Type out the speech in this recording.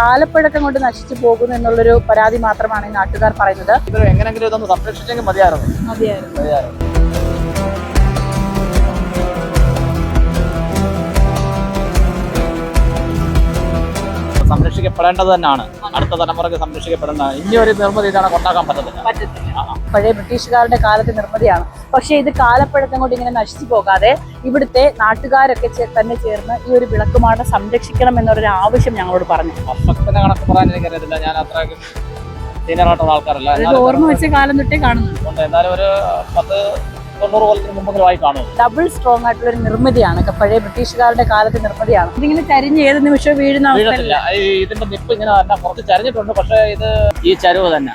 കാലപ്പഴക്കം കൊണ്ട് നശിച്ചു പോകുന്നു എന്നുള്ളൊരു പരാതി മാത്രമാണ് ഈ നാട്ടുകാർ പറയുന്നത്. എങ്ങനെങ്കിലും ഇതൊന്ന് സംരക്ഷിച്ചെങ്കിൽ മതിയായിരുന്നു. സംരക്ഷിക്കപ്പെടേണ്ടത് തന്നെയാണ്. അടുത്ത തലമുറയ്ക്ക് സംരക്ഷിക്കപ്പെടേണ്ടതാണ്. ഇനി ഒരു നിർമ്മിതി ഇതാണ് കൊണ്ടാക്കാൻ പറ്റത്തില്ല. പഴയ ബ്രിട്ടീഷുകാരുടെ കാലത്തെ നിർമ്മിതിയാണ്. പക്ഷേ ഇത് കാലപ്പഴക്കം കൊണ്ട് ഇങ്ങനെ നശിച്ചു പോകാതെ ഇവിടുത്തെ നാട്ടുകാരൊക്കെ തന്നെ ചേർന്ന് ഈ ഒരു വിളക്കുമാടം സംരക്ഷിക്കണം എന്നൊരു ആവശ്യം ഞങ്ങളോട് പറഞ്ഞു. വർഷത്തിന്റെ കണക്ക് പറയാൻ എനിക്കറിയത്തില്ല, ഞാൻ അത്രയ്ക്കും സീനിയറായിട്ടുള്ള ആൾക്കാരല്ല. ഓർമ്മ വെച്ച കാലം തൊട്ടേ കാണുന്നുണ്ട്. എന്നാലും ഒരു 10-90 കൊല്ലത്തിന് മുമ്പെങ്കിലുമായി കാണും. ഡബിൾ സ്ട്രോങ് ആയിട്ടുള്ള ഒരു നിർമ്മിതിയാണ്. പഴയ ബ്രിട്ടീഷുകാരുടെ കാലത്തെ നിർമ്മിതിയാണ്. ഇതിങ്ങനെ ചരിഞ്ഞ് ഏത് നിമിഷവും വീഴുന്നില്ല. ഇതിന്റെ നിപ്പ് ഇങ്ങനെ തന്നെ കുറച്ച് ചരിഞ്ഞിട്ടുണ്ട്. പക്ഷേ ഇത് ഈ ചരിവ് തന്നെ.